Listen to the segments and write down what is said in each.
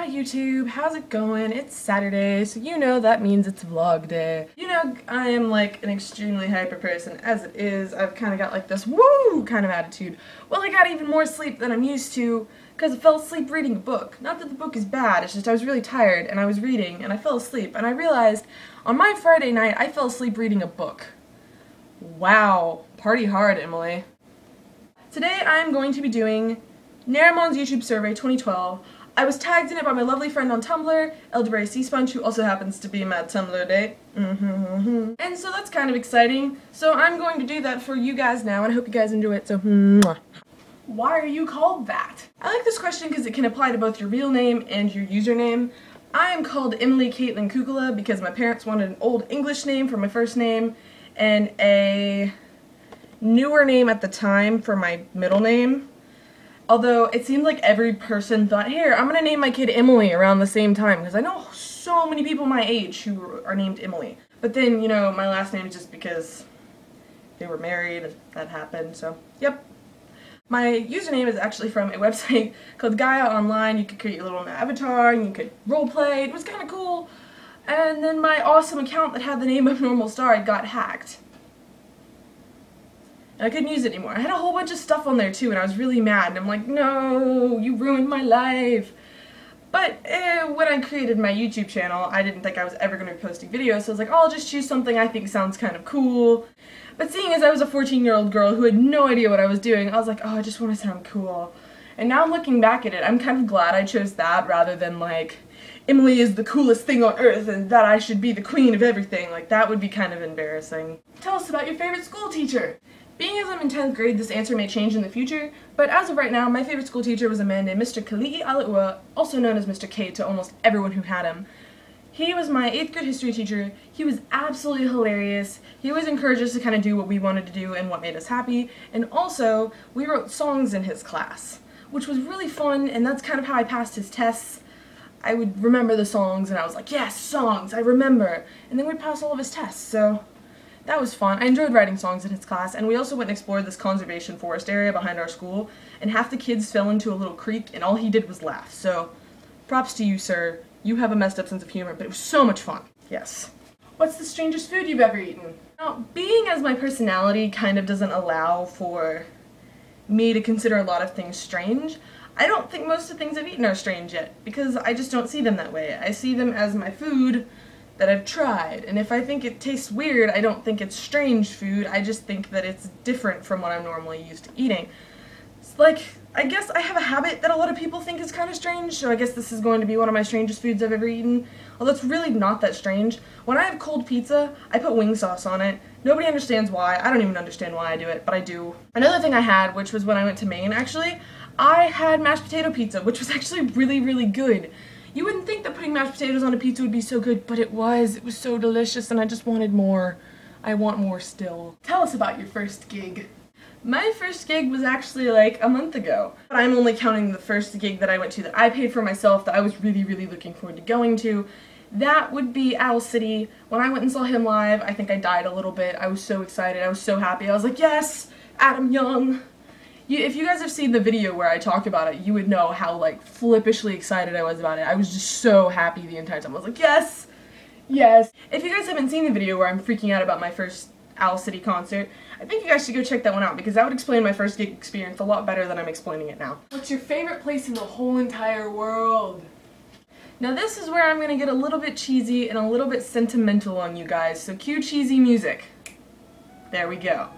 Hi YouTube, how's it going? It's Saturday, so you know that means it's vlog day. You know, I am like an extremely hyper person as it is. I've kind of got like this woo kind of attitude. Well, I got even more sleep than I'm used to because I fell asleep reading a book. Not that the book is bad, it's just I was really tired and I was reading and I fell asleep and I realized on my Friday night I fell asleep reading a book. Wow, party hard, Emily. Today I'm going to be doing Nerimon's YouTube Survey 2012. I was tagged in it by my lovely friend on Tumblr, Elderberryseasponge, who also happens to be my Tumblr date. And so that's kind of exciting. So I'm going to do that for you guys now, and I hope you guys enjoy it, so mwah. Why are you called that? I like this question because it can apply to both your real name and your username. I am called Emily Caitlin Kukula because my parents wanted an old English name for my first name and a newer name at the time for my middle name. Although it seemed like every person thought, here, I'm gonna name my kid Emily around the same time, because I know so many people my age who are named Emily. But then, you know, my last name is just because they were married, that happened, so, yep. My username is actually from a website called Gaia Online. You could create your little avatar, and you could roleplay, it was kind of cool. And then my awesome account that had the name AbnormalStarr got hacked. And I couldn't use it anymore. I had a whole bunch of stuff on there too, and I was really mad, and I'm like, no, you ruined my life. But when I created my YouTube channel, I didn't think I was ever going to be posting videos, so I was like, oh, I'll just choose something I think sounds kind of cool. But seeing as I was a 14-year-old girl who had no idea what I was doing, I was like, oh, I just want to sound cool. And now looking back at it, I'm kind of glad I chose that rather than like, Emily is the coolest thing on earth and that I should be the queen of everything. Like, that would be kind of embarrassing. Tell us about your favorite school teacher. Being as I'm in 10th grade, this answer may change in the future, but as of right now, my favorite school teacher was a man named Mr. Kali'i Alaua, also known as Mr. K to almost everyone who had him. He was my 8th grade history teacher. He was absolutely hilarious. He always encouraged us to kind of do what we wanted to do and what made us happy, and also, we wrote songs in his class, which was really fun, and that's kind of how I passed his tests. I would remember the songs, and I was like, yes, songs, I remember, and then we'd pass all of his tests, so that was fun. I enjoyed writing songs in his class, and we also went and explored this conservation forest area behind our school, and half the kids fell into a little creek, and all he did was laugh. So, props to you, sir. You have a messed up sense of humor, but it was so much fun. Yes. What's the strangest food you've ever eaten? Now, being as my personality kind of doesn't allow for me to consider a lot of things strange, I don't think most of the things I've eaten are strange yet, because I just don't see them that way. I see them as my food that I've tried, and if I think it tastes weird, I don't think it's strange food, I just think that it's different from what I'm normally used to eating. It's like, I guess I have a habit that a lot of people think is kind of strange, so I guess this is going to be one of my strangest foods I've ever eaten, although it's really not that strange. When I have cold pizza, I put wing sauce on it. Nobody understands why, I don't even understand why I do it, but I do. Another thing I had, which was when I went to Maine actually, I had mashed potato pizza, which was actually really, really good. You wouldn't think that putting mashed potatoes on a pizza would be so good, but it was. It was so delicious, and I just wanted more. I want more still. Tell us about your first gig. My first gig was actually like a month ago. But I'm only counting the first gig that I went to that I paid for myself that I was really, really looking forward to going to. That would be Owl City. When I went and saw him live, I think I died a little bit. I was so excited. I was so happy. I was like, yes, Adam Young. If you guys have seen the video where I talk about it, you would know how, like, flippishly excited I was about it. I was just so happy the entire time. I was like, yes! Yes! If you guys haven't seen the video where I'm freaking out about my first Owl City concert, I think you guys should go check that one out, because that would explain my first gig experience a lot better than I'm explaining it now. What's your favorite place in the whole entire world? Now this is where I'm gonna get a little bit cheesy and a little bit sentimental on you guys, so cue cheesy music. There we go.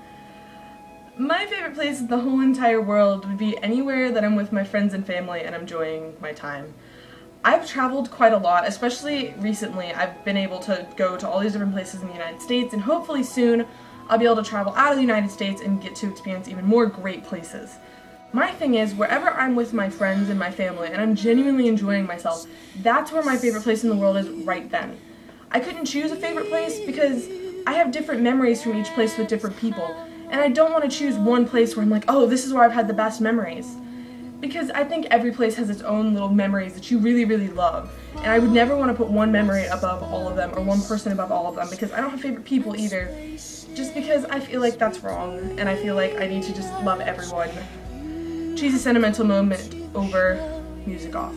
My favorite place in the whole entire world would be anywhere that I'm with my friends and family and I'm enjoying my time. I've traveled quite a lot, especially recently. I've been able to go to all these different places in the United States, and hopefully soon I'll be able to travel out of the United States and get to experience even more great places. My thing is, wherever I'm with my friends and my family and I'm genuinely enjoying myself, that's where my favorite place in the world is right then. I couldn't choose a favorite place because I have different memories from each place with different people. And I don't want to choose one place where I'm like, oh, this is where I've had the best memories. Because I think every place has its own little memories that you really, really love. And I would never want to put one memory above all of them, or one person above all of them, because I don't have favorite people either. Just because I feel like that's wrong, and I feel like I need to just love everyone. Cheesy sentimental moment over, music off.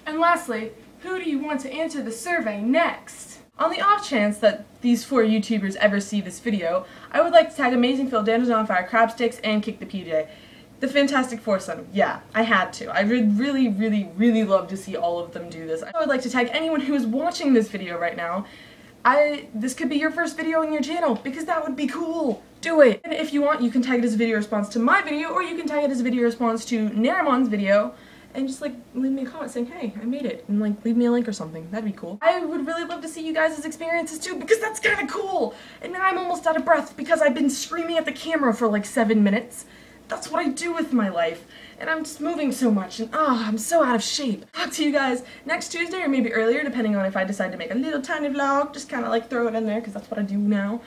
And lastly, who do you want to answer the survey next? On the off chance that these 4 YouTubers ever see this video, I would like to tag Amazing Phil, Dan's on Fire, Crab Sticks, and Kick the PJ. The Fantastic Foursome. Yeah, I had to. I would really, really, really love to see all of them do this. I would like to tag anyone who is watching this video right now. This could be your first video on your channel, because that would be cool. Do it! And if you want, you can tag it as a video response to my video, or you can tag it as a video response to Nerimon's video, and just, like, leave me a comment saying, hey, I made it, and, like, leave me a link or something. That'd be cool. I would really love to see you guys' experiences, too, because that's kind of cool! And now I'm almost out of breath, because I've been screaming at the camera for, like, 7 minutes. That's what I do with my life, and I'm just moving so much, and I'm so out of shape. Talk to you guys next Tuesday, or maybe earlier, depending on if I decide to make a little tiny vlog, just kind of like throw it in there, because that's what I do now.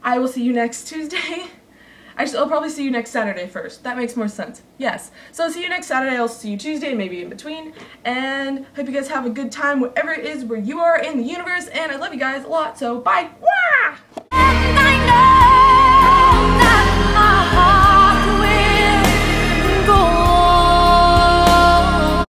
I will see you next Tuesday. Actually, I'll probably see you next Saturday first. That makes more sense. Yes. So I'll see you next Saturday, I'll see you Tuesday, maybe in between, and hope you guys have a good time wherever it is where you are in the universe, and I love you guys a lot, so bye!